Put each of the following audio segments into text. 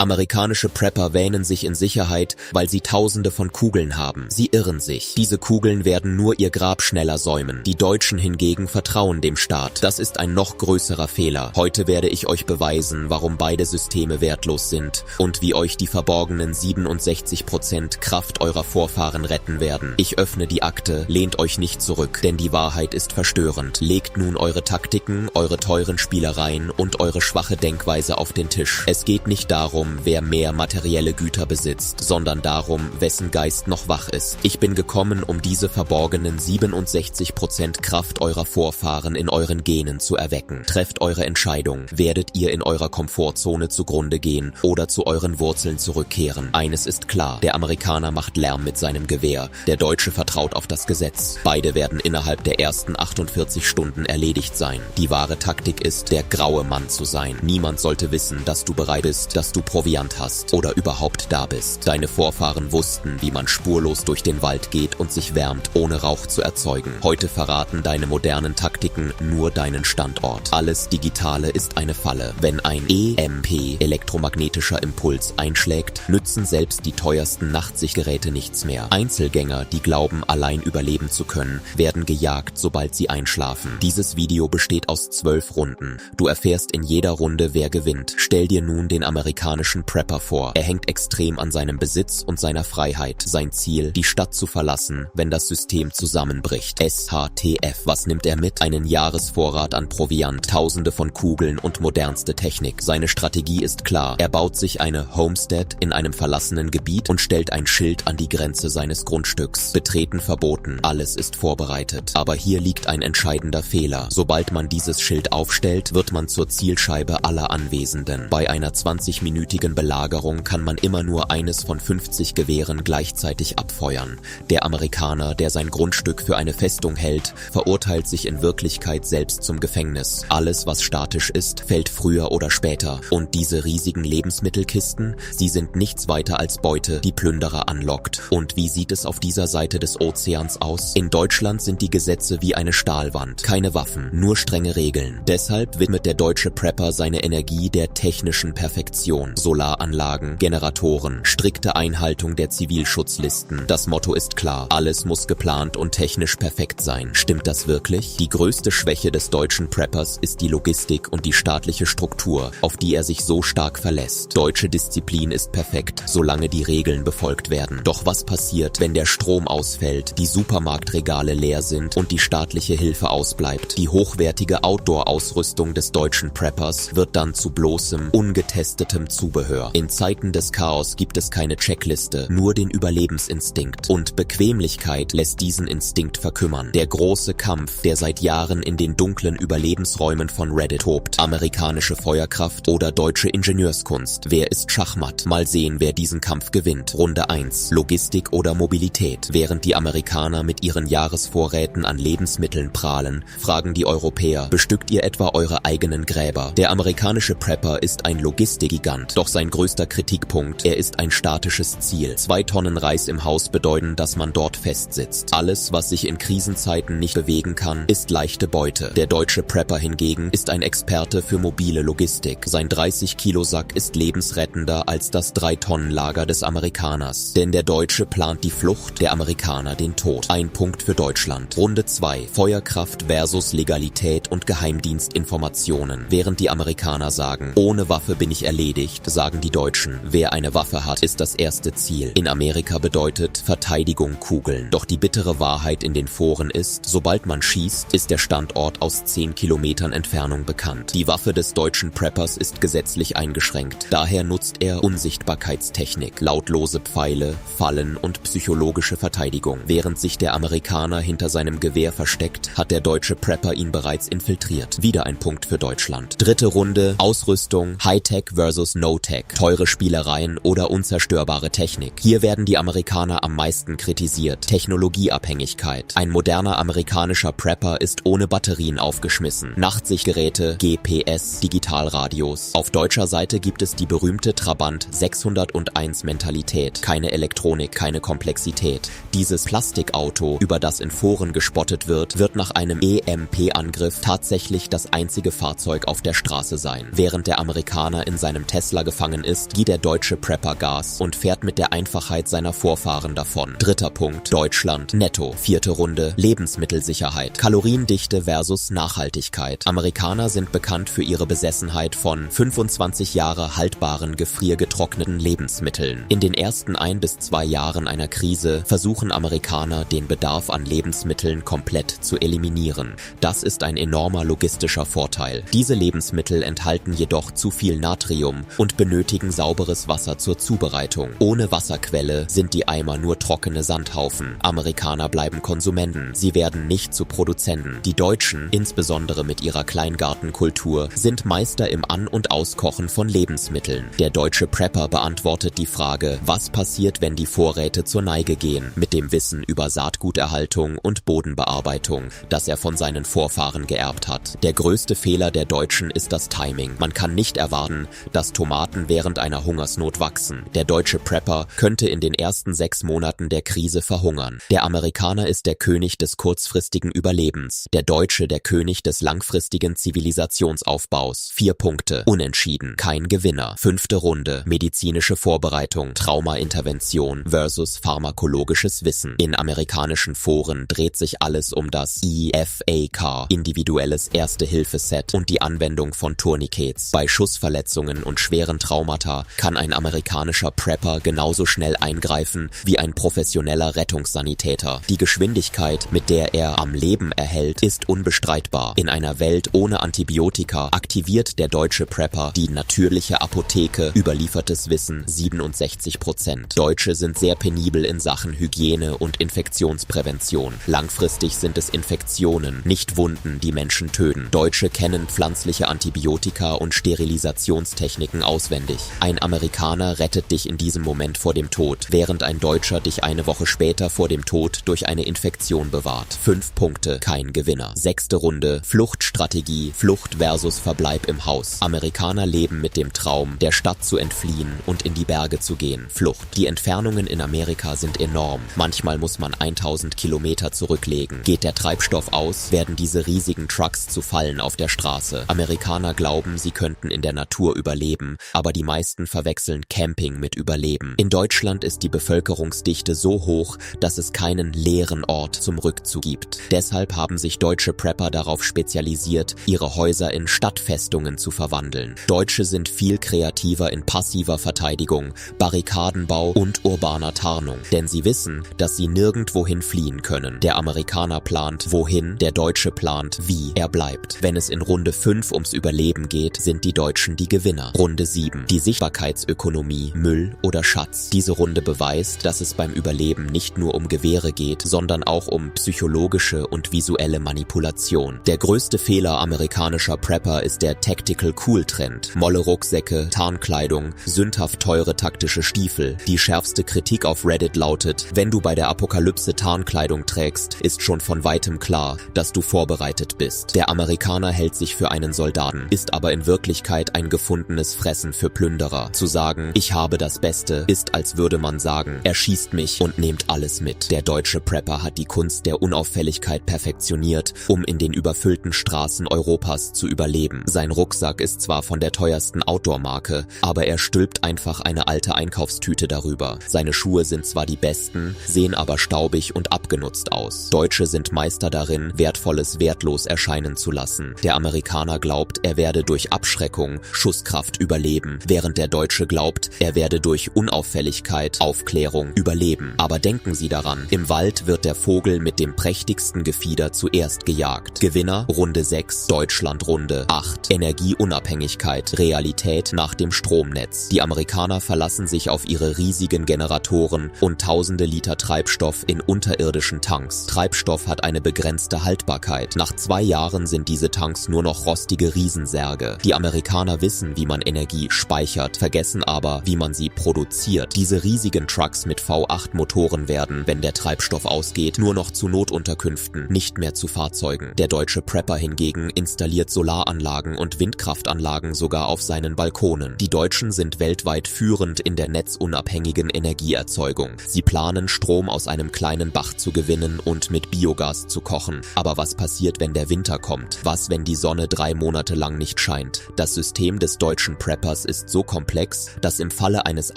Amerikanische Prepper wähnen sich in Sicherheit, weil sie Tausende von Kugeln haben. Sie irren sich. Diese Kugeln werden nur ihr Grab schneller säumen. Die Deutschen hingegen vertrauen dem Staat. Das ist ein noch größerer Fehler. Heute werde ich euch beweisen, warum beide Systeme wertlos sind und wie euch die verborgenen 67% Kraft eurer Vorfahren retten werden. Ich öffne die Akte, lehnt euch nicht zurück, denn die Wahrheit ist verstörend. Legt nun eure Taktiken, eure teuren Spielereien und eure schwache Denkweise auf den Tisch. Es geht nicht darum, wer mehr materielle Güter besitzt, sondern darum, wessen Geist noch wach ist. Ich bin gekommen, um diese verborgenen 67% Kraft eurer Vorfahren in euren Genen zu erwecken. Trefft eure Entscheidung. Werdet ihr in eurer Komfortzone zugrunde gehen oder zu euren Wurzeln zurückkehren? Eines ist klar, der Amerikaner macht Lärm mit seinem Gewehr, der Deutsche vertraut auf das Gesetz. Beide werden innerhalb der ersten 48 Stunden erledigt sein. Die wahre Taktik ist, der graue Mann zu sein. Niemand sollte wissen, dass du bereit bist, dass du Proviant hast oder überhaupt da bist. Deine Vorfahren wussten, wie man spurlos durch den Wald geht und sich wärmt, ohne Rauch zu erzeugen. Heute verraten deine modernen Taktiken nur deinen Standort. Alles Digitale ist eine Falle. Wenn ein EMP, elektromagnetischer Impuls, einschlägt, nützen selbst die teuersten Nachtsichtgeräte nichts mehr. Einzelgänger, die glauben, allein überleben zu können, werden gejagt, sobald sie einschlafen. Dieses Video besteht aus 12 Runden. Du erfährst in jeder Runde, wer gewinnt. Stell dir nun den amerikanischen Prepper vor. Er hängt extrem an seinem Besitz und seiner Freiheit. Sein Ziel, die Stadt zu verlassen, wenn das System zusammenbricht. SHTF. Was nimmt er mit? Einen Jahresvorrat an Proviant, Tausende von Kugeln und modernste Technik. Seine Strategie ist klar. Er baut sich eine Homestead in einem verlassenen Gebiet und stellt ein Schild an die Grenze seines Grundstücks. Betreten verboten. Alles ist vorbereitet. Aber hier liegt ein entscheidender Fehler. Sobald man dieses Schild aufstellt, wird man zur Zielscheibe aller Anwesenden. Bei einer 20-minütigen Belagerung kann man immer nur eines von 50 Gewehren gleichzeitig abfeuern. Der Amerikaner, der sein Grundstück für eine Festung hält, verurteilt sich in Wirklichkeit selbst zum Gefängnis. Alles, was statisch ist, fällt früher oder später. Und diese riesigen Lebensmittelkisten, sie sind nichts weiter als Beute, die Plünderer anlockt. Und wie sieht es auf dieser Seite des Ozeans aus? In Deutschland sind die Gesetze wie eine Stahlwand. Keine Waffen, nur strenge Regeln. Deshalb widmet der deutsche Prepper seine Energie der technischen Perfektion. Solaranlagen, Generatoren, strikte Einhaltung der Zivilschutzlisten. Das Motto ist klar, alles muss geplant und technisch perfekt sein. Stimmt das wirklich? Die größte Schwäche des deutschen Preppers ist die Logistik und die staatliche Struktur, auf die er sich so stark verlässt. Deutsche Disziplin ist perfekt, solange die Regeln befolgt werden. Doch was passiert, wenn der Strom ausfällt, die Supermarktregale leer sind und die staatliche Hilfe ausbleibt? Die hochwertige Outdoor-Ausrüstung des deutschen Preppers wird dann zu bloßem, ungetestetem Zubehör. In Zeiten des Chaos gibt es keine Checkliste, nur den Überlebensinstinkt. Und Bequemlichkeit lässt diesen Instinkt verkümmern. Der große Kampf, der seit Jahren in den dunklen Überlebensräumen von Reddit tobt. Amerikanische Feuerkraft oder deutsche Ingenieurskunst. Wer ist Schachmatt? Mal sehen, wer diesen Kampf gewinnt. Runde 1. Logistik oder Mobilität. Während die Amerikaner mit ihren Jahresvorräten an Lebensmitteln prahlen, fragen die Europäer, bestückt ihr etwa eure eigenen Gräber? Der amerikanische Prepper ist ein Logistikgigant, doch sein größter Kritikpunkt, er ist ein statisches Ziel. 2 Tonnen Reis im Haus bedeuten, dass man dort festsitzt. Alles, was sich in Krisenzeiten nicht bewegen kann, ist leichte Beute. Der deutsche Prepper hingegen ist ein Experte für mobile Logistik. Sein 30-Kilo-Sack ist lebensrettender als das 3-Tonnen-Lager des Amerikaners. Denn der Deutsche plant die Flucht, der Amerikaner den Tod. Ein Punkt für Deutschland. Runde 2. Feuerkraft versus Legalität und Geheimdienstinformationen. Während die Amerikaner sagen, ohne Waffe bin ich erledigt, sagen die Deutschen, wer eine Waffe hat, ist das erste Ziel. In Amerika bedeutet Verteidigung Kugeln. Doch die bittere Wahrheit in den Foren ist, sobald man schießt, ist der Standort aus 10 Kilometern Entfernung bekannt. Die Waffe des deutschen Preppers ist gesetzlich eingeschränkt. Daher nutzt er Unsichtbarkeitstechnik, lautlose Pfeile, Fallen und psychologische Verteidigung. Während sich der Amerikaner hinter seinem Gewehr versteckt, hat der deutsche Prepper ihn bereits infiltriert. Wieder ein Punkt für Deutschland. Dritte Runde, Ausrüstung, Hightech versus No-Tech, teure Spielereien oder unzerstörbare Technik. Hier werden die Amerikaner am meisten kritisiert. Technologieabhängigkeit. Ein moderner amerikanischer Prepper ist ohne Batterien aufgeschmissen. Nachtsichtgeräte, GPS, Digitalradios. Auf deutscher Seite gibt es die berühmte Trabant 601 Mentalität. Keine Elektronik, keine Komplexität. Dieses Plastikauto, über das in Foren gespottet wird, wird nach einem EMP-Angriff tatsächlich das einzige Fahrzeug auf der Straße sein. Während der Amerikaner in seinem Tesla gefangen ist, gibt der deutsche Prepper Gas und fährt mit der Einfachheit seiner Vorfahren davon. Dritter Punkt, Deutschland, netto. Vierte Runde, Lebensmittelsicherheit. Kaloriendichte versus Nachhaltigkeit. Amerikaner sind bekannt für ihre Besessenheit von 25 Jahre haltbaren, gefriergetrockneten Lebensmitteln. In den ersten 1 bis 2 Jahren einer Krise versuchen Amerikaner, den Bedarf an Lebensmitteln komplett zu eliminieren. Das ist ein enormer logistischer Vorteil. Diese Lebensmittel enthalten jedoch zu viel Natrium und benötigen sauberes Wasser zur Zubereitung. Ohne Wasserquelle sind die Eimer nur trockene Sandhaufen. Amerikaner bleiben Konsumenten, sie werden nicht zu Produzenten. Die Deutschen, insbesondere mit ihrer Kleingartenkultur, sind Meister im An- und Auskochen von Lebensmitteln. Der deutsche Prepper beantwortet die Frage, was passiert, wenn die Vorräte zur Neige gehen, mit dem Wissen über Saatguterhaltung und Bodenbearbeitung, das er von seinen Vorfahren geerbt hat. Der größte Fehler der Deutschen ist das Timing. Man kann nicht erwarten, dass Tomaten während einer Hungersnot wachsen. Der deutsche Prepper könnte in den ersten 6 Monaten der Krise verhungern. Der Amerikaner ist der König des kurzfristigen Überlebens, der Deutsche der König des langfristigen Zivilisationsaufbaus. 4 Punkte, unentschieden, kein Gewinner. 5. Runde, medizinische Vorbereitung, Traumaintervention versus pharmakologisches Wissen. In amerikanischen Foren dreht sich alles um das IFAK, individuelles Erste-Hilfe-Set und die Anwendung von Tourniquets. Bei Schussverletzungen und schweren Traumata kann ein amerikanischer Prepper genauso schnell eingreifen wie ein professioneller Rettungssanitäter. Die Geschwindigkeit, mit der er am Leben erhält, ist unbestreitbar. In einer Welt ohne Antibiotika aktiviert der deutsche Prepper die natürliche Apotheke, überliefertes Wissen 67%. Deutsche sind sehr penibel in Sachen Hygiene und Infektionsprävention. Langfristig sind es Infektionen, nicht Wunden, die Menschen töten. Deutsche kennen pflanzliche Antibiotika und Sterilisationstechniken auswendig. Ein Amerikaner rettet dich in diesem Moment vor dem Tod, während ein Deutscher dich eine Woche später vor dem Tod durch eine Infektion bewahrt. 5 Punkte, kein Gewinner. 6. Runde, Fluchtstrategie, Flucht versus Verbleib im Haus. Amerikaner leben mit dem Traum, der Stadt zu entfliehen und in die Berge zu gehen. Flucht. Die Entfernungen in Amerika sind enorm. Manchmal muss man 1000 Kilometer zurücklegen. Geht der Treibstoff aus, werden diese riesigen Trucks zu Fallen auf der Straße. Amerikaner glauben, sie könnten in der Natur überleben, aber die meisten verwechseln Camping mit Überleben. In Deutschland ist die Bevölkerungsdichte so hoch, dass es keinen leeren Ort zum Rückzug gibt. Deshalb haben sich deutsche Prepper darauf spezialisiert, ihre Häuser in Stadtfestungen zu verwandeln. Deutsche sind viel kreativer in passiver Verteidigung, Barrikadenbau und urbaner Tarnung, denn sie wissen, dass sie nirgendwohin fliehen können. Der Amerikaner plant, wohin, der Deutsche plant, wie er bleibt. Wenn es in Runde 5 ums Überleben geht, sind die Deutschen die Gewinner. Runde 7. Die Sichtbarkeitsökonomie, Müll oder Schatz. Diese Runde beweist, dass es beim Überleben nicht nur um Gewehre geht, sondern auch um psychologische und visuelle Manipulation. Der größte Fehler amerikanischer Prepper ist der Tactical Cool Trend. Molle Rucksäcke, Tarnkleidung, sündhaft teure taktische Stiefel. Die schärfste Kritik auf Reddit lautet, wenn du bei der Apokalypse Tarnkleidung trägst, ist schon von weitem klar, dass du vorbereitet bist. Der Amerikaner hält sich für einen Soldaten, ist aber in Wirklichkeit ein gefundenes Fressen für Plünderer. Zu sagen, ich habe das Beste, ist als würde man sagen, er schießt mich und nehmt alles mit. Der deutsche Prepper hat die Kunst der Unauffälligkeit perfektioniert, um in den überfüllten Straßen Europas zu überleben. Sein Rucksack ist zwar von der teuersten Outdoor-Marke, aber er stülpt einfach eine alte Einkaufstüte darüber. Seine Schuhe sind zwar die besten, sehen aber staubig und abgenutzt aus. Deutsche sind Meister darin, Wertvolles wertlos erscheinen zu lassen. Der Amerikaner glaubt, er werde durch Abschreckung, Schusskraft überleben, während der Deutsche glaubt, er werde durch Unauffälligkeit, Aufklärung überleben. Aber denken Sie daran, im Wald wird der Vogel mit dem prächtigsten Gefieder zuerst gejagt. Gewinner, Runde 6, Deutschland Runde 8. Energieunabhängigkeit, Realität nach dem Stromnetz. Die Amerikaner verlassen sich auf ihre riesigen Generatoren und tausende Liter Treibstoff in unterirdischen Tanks. Treibstoff hat eine begrenzte Haltbarkeit. Nach 2 Jahren sind diese Tanks nur noch rostige Riesensärge. Die Amerikaner wissen, wie man Energie speichert, vergessen aber, wie man sie produziert. Diese riesigen Trucks mit V8-Motoren werden, wenn der Treibstoff ausgeht, nur noch zu Notunterkünften, nicht mehr zu Fahrzeugen. Der deutsche Prepper hingegen installiert Solaranlagen und Windkraftanlagen sogar auf seinen Balkonen. Die Deutschen sind weltweit führend in der netzunabhängigen Energieerzeugung. Sie planen, Strom aus einem kleinen Bach zu gewinnen und mit Biogas zu kochen. Aber was passiert, wenn der Winter kommt? Was, wenn die Sonne 3 Monate lang nicht scheint? Das System des deutschen Preppers Das ist so komplex, dass im Falle eines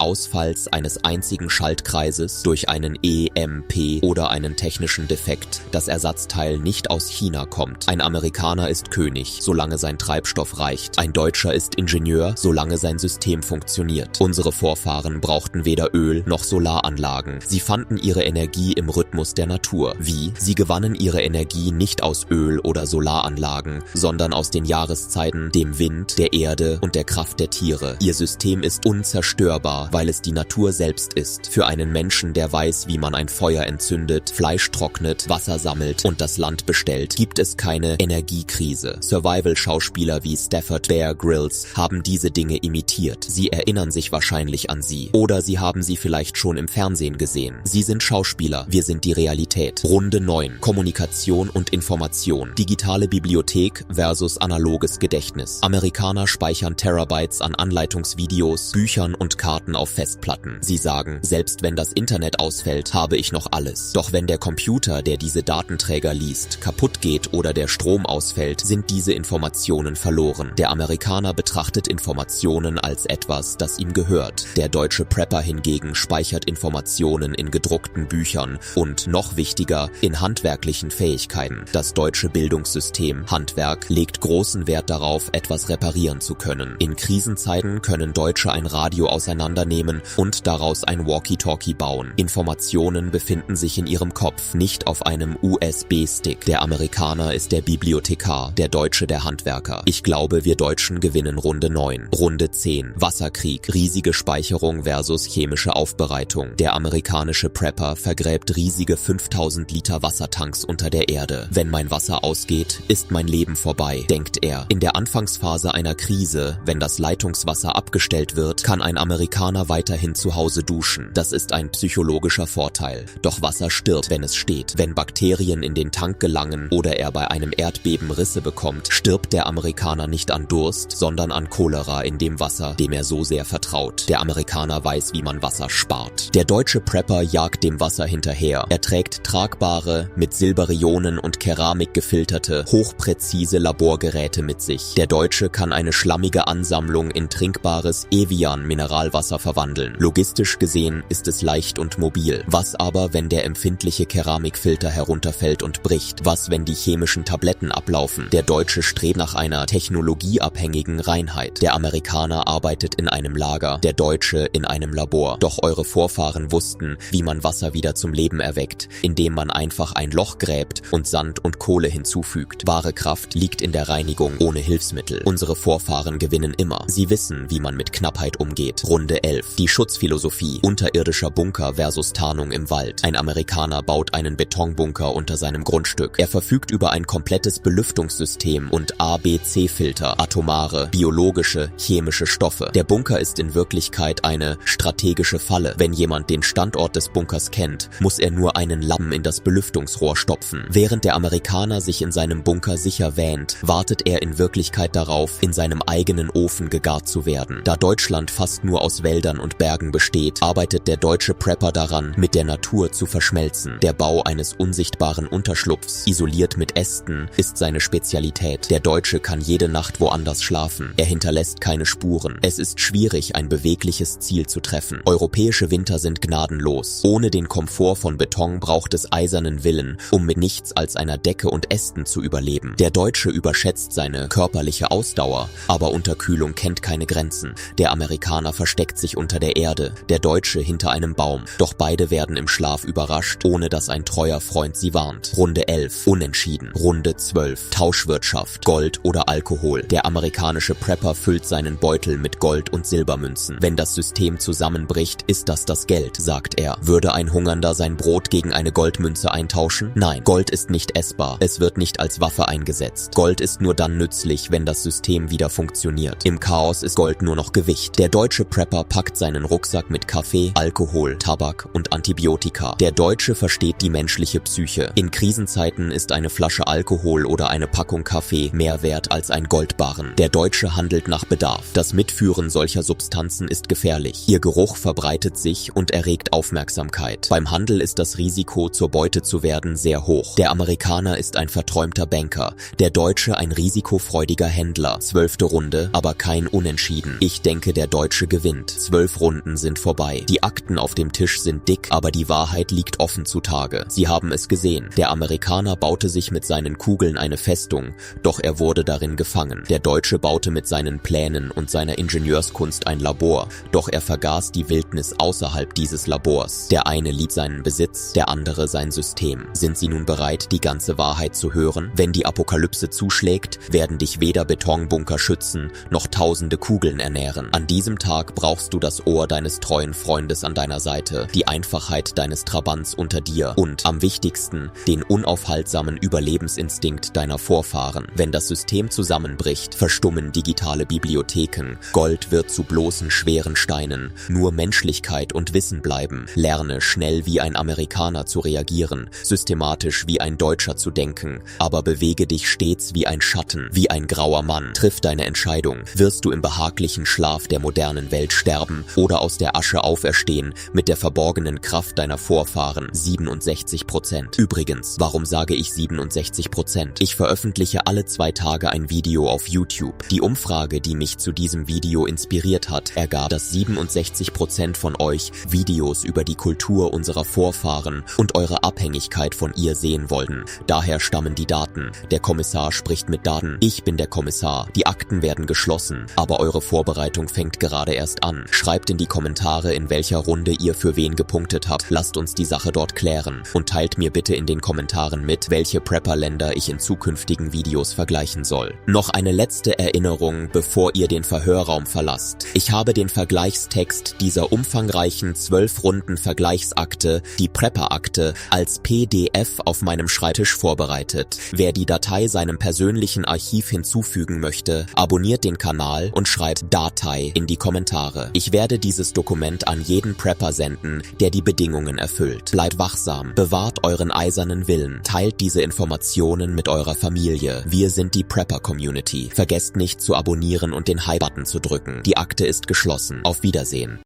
Ausfalls eines einzigen Schaltkreises durch einen EMP oder einen technischen Defekt das Ersatzteil nicht aus China kommt. Ein Amerikaner ist König, solange sein Treibstoff reicht. Ein Deutscher ist Ingenieur, solange sein System funktioniert. Unsere Vorfahren brauchten weder Öl noch Solaranlagen. Sie fanden ihre Energie im Rhythmus der Natur. Wie? Sie gewannen ihre Energie nicht aus Öl oder Solaranlagen, sondern aus den Jahreszeiten, dem Wind, der Erde und der Kraft der Tiere. Ihr System ist unzerstörbar, weil es die Natur selbst ist. Für einen Menschen, der weiß, wie man ein Feuer entzündet, Fleisch trocknet, Wasser sammelt und das Land bestellt, gibt es keine Energiekrise. Survival-Schauspieler wie Stafford Bear Grylls haben diese Dinge imitiert. Sie erinnern sich wahrscheinlich an sie. Oder sie haben sie vielleicht schon im Fernsehen gesehen. Sie sind Schauspieler, wir sind die Realität. Runde 9. Kommunikation und Information. Digitale Bibliothek versus analoges Gedächtnis. Amerikaner speichern Terabytes an Anleitungsvideos, Büchern und Karten auf Festplatten. Sie sagen, selbst wenn das Internet ausfällt, habe ich noch alles. Doch wenn der Computer, der diese Datenträger liest, kaputt geht oder der Strom ausfällt, sind diese Informationen verloren. Der Amerikaner betrachtet Informationen als etwas, das ihm gehört. Der deutsche Prepper hingegen speichert Informationen in gedruckten Büchern und, noch wichtiger, in handwerklichen Fähigkeiten. Das deutsche Bildungssystem, Handwerk, legt großen Wert darauf, etwas reparieren zu können. In Krisenzeiten können Deutsche ein Radio auseinandernehmen und daraus ein Walkie-Talkie bauen. Informationen befinden sich in ihrem Kopf, nicht auf einem USB-Stick. Der Amerikaner ist der Bibliothekar, der Deutsche der Handwerker. Ich glaube, wir Deutschen gewinnen Runde 9. Runde 10. Wasserkrieg, riesige Speicherung versus chemische Aufbereitung. Der amerikanische Prepper vergräbt riesige 5000 Liter Wassertanks unter der Erde. Wenn mein Wasser ausgeht, ist mein Leben vorbei, denkt er. In der Anfangsphase einer Krise, wenn das Leitungswasser abgestellt wird, kann ein Amerikaner weiterhin zu Hause duschen. Das ist ein psychologischer Vorteil. Doch Wasser stirbt, wenn es steht. Wenn Bakterien in den Tank gelangen oder er bei einem Erdbeben Risse bekommt, stirbt der Amerikaner nicht an Durst, sondern an Cholera in dem Wasser, dem er so sehr vertraut. Der Amerikaner weiß, wie man Wasser spart. Der deutsche Prepper jagt dem Wasser hinterher. Er trägt tragbare, mit Silberionen und Keramik gefilterte, hochpräzise Laborgeräte mit sich. Der Deutsche kann eine schlammige Ansammlung in trinkbares Evian-Mineralwasser verwandeln. Logistisch gesehen ist es leicht und mobil. Was aber, wenn der empfindliche Keramikfilter herunterfällt und bricht? Was, wenn die chemischen Tabletten ablaufen? Der Deutsche strebt nach einer technologieabhängigen Reinheit. Der Amerikaner arbeitet in einem Lager, der Deutsche in einem Labor. Doch eure Vorfahren wussten, wie man Wasser wieder zum Leben erweckt, indem man einfach ein Loch gräbt und Sand und Kohle hinzufügt. Wahre Kraft liegt in der Reinigung ohne Hilfsmittel. Unsere Vorfahren gewinnen immer. Sie wissen, wie man mit Knappheit umgeht. Runde 11. Die Schutzphilosophie. Unterirdischer Bunker versus Tarnung im Wald. Ein Amerikaner baut einen Betonbunker unter seinem Grundstück. Er verfügt über ein komplettes Belüftungssystem und ABC-Filter, atomare, biologische, chemische Stoffe. Der Bunker ist in Wirklichkeit eine strategische Falle. Wenn jemand den Standort des Bunkers kennt, muss er nur einen Lappen in das Belüftungsrohr stopfen. Während der Amerikaner sich in seinem Bunker sicher wähnt, wartet er in Wirklichkeit darauf, in seinem eigenen Ofen gegart zu werden. Da Deutschland fast nur aus Wäldern und Bergen besteht, arbeitet der deutsche Prepper daran, mit der Natur zu verschmelzen. Der Bau eines unsichtbaren Unterschlupfs, isoliert mit Ästen, ist seine Spezialität. Der Deutsche kann jede Nacht woanders schlafen. Er hinterlässt keine Spuren. Es ist schwierig, ein bewegliches Ziel zu treffen. Europäische Winter sind gnadenlos. Ohne den Komfort von Beton braucht es eisernen Willen, um mit nichts als einer Decke und Ästen zu überleben. Der Deutsche überschätzt seine körperliche Ausdauer, aber Unterkühlung kennt keine Grenzen. Der Amerikaner versteckt sich unter der Erde, der Deutsche hinter einem Baum. Doch beide werden im Schlaf überrascht, ohne dass ein treuer Freund sie warnt. Runde 11. Unentschieden. Runde 12. Tauschwirtschaft. Gold oder Alkohol. Der amerikanische Prepper füllt seinen Beutel mit Gold- und Silbermünzen. Wenn das System zusammenbricht, ist das Geld, sagt er. Würde ein Hungernder sein Brot gegen eine Goldmünze eintauschen? Nein, Gold ist nicht essbar. Es wird nicht als Waffe eingesetzt. Gold ist nur dann nützlich, wenn das System wieder funktioniert. Im Chaos ist Gold nur noch Gewicht. Der deutsche Prepper packt seinen Rucksack mit Kaffee, Alkohol, Tabak und Antibiotika. Der Deutsche versteht die menschliche Psyche. In Krisenzeiten ist eine Flasche Alkohol oder eine Packung Kaffee mehr wert als ein Goldbarren. Der Deutsche handelt nach Bedarf. Das Mitführen solcher Substanzen ist gefährlich. Ihr Geruch verbreitet sich und erregt Aufmerksamkeit. Beim Handel ist das Risiko, zur Beute zu werden, sehr hoch. Der Amerikaner ist ein verträumter Banker, der Deutsche ein risikofreudiger Händler. 12. Runde, aber kein Unentschieden. unentschieden. Ich denke, der Deutsche gewinnt. 12 Runden sind vorbei. Die Akten auf dem Tisch sind dick, aber die Wahrheit liegt offen zutage. Sie haben es gesehen. Der Amerikaner baute sich mit seinen Kugeln eine Festung, doch er wurde darin gefangen. Der Deutsche baute mit seinen Plänen und seiner Ingenieurskunst ein Labor, doch er vergaß die Wildnis außerhalb dieses Labors. Der eine liebt seinen Besitz, der andere sein System. Sind Sie nun bereit, die ganze Wahrheit zu hören? Wenn die Apokalypse zuschlägt, werden dich weder Betonbunker schützen, noch tausende Kugeln ernähren. An diesem Tag brauchst du das Ohr deines treuen Freundes an deiner Seite, die Einfachheit deines Trabants unter dir und, am wichtigsten, den unaufhaltsamen Überlebensinstinkt deiner Vorfahren. Wenn das System zusammenbricht, verstummen digitale Bibliotheken, Gold wird zu bloßen schweren Steinen, nur Menschlichkeit und Wissen bleiben. Lerne schnell wie ein Amerikaner zu reagieren, systematisch wie ein Deutscher zu denken, aber bewege dich stets wie ein Schatten, wie ein grauer Mann. Triff deine Entscheidung. Wirst du im behaglichen Schlaf der modernen Welt sterben oder aus der Asche auferstehen mit der verborgenen Kraft deiner Vorfahren? 67%. Übrigens, warum sage ich 67%? Ich veröffentliche alle 2 Tage ein Video auf YouTube. Die Umfrage, die mich zu diesem Video inspiriert hat, ergab, dass 67% von euch Videos über die Kultur unserer Vorfahren und eure Abhängigkeit von ihr sehen wollten. Daher stammen die Daten. Der Kommissar spricht mit Daten. Ich bin der Kommissar. Die Akten werden geschlossen, aber eure Vorbereitung fängt gerade erst an. Schreibt in die Kommentare, in welcher Runde ihr für wen gepunktet habt. Lasst uns die Sache dort klären und teilt mir bitte in den Kommentaren mit, welche Prepper-Länder ich in zukünftigen Videos vergleichen soll. Noch eine letzte Erinnerung, bevor ihr den Verhörraum verlasst. Ich habe den Vergleichstext dieser umfangreichen 12-Runden-Vergleichsakte, die Prepper-Akte, als PDF auf meinem Schreibtisch vorbereitet. Wer die Datei seinem persönlichen Archiv hinzufügen möchte, abonniert den Kanal und schreibt Datei in die Kommentare. Ich werde dieses Dokument an jeden Prepper senden, der die Bedingungen erfüllt. Bleibt wachsam, bewahrt euren eisernen Willen, teilt diese Informationen mit eurer Familie. Wir sind die Prepper-Community. Vergesst nicht zu abonnieren und den Hi-Button zu drücken. Die Akte ist geschlossen. Auf Wiedersehen.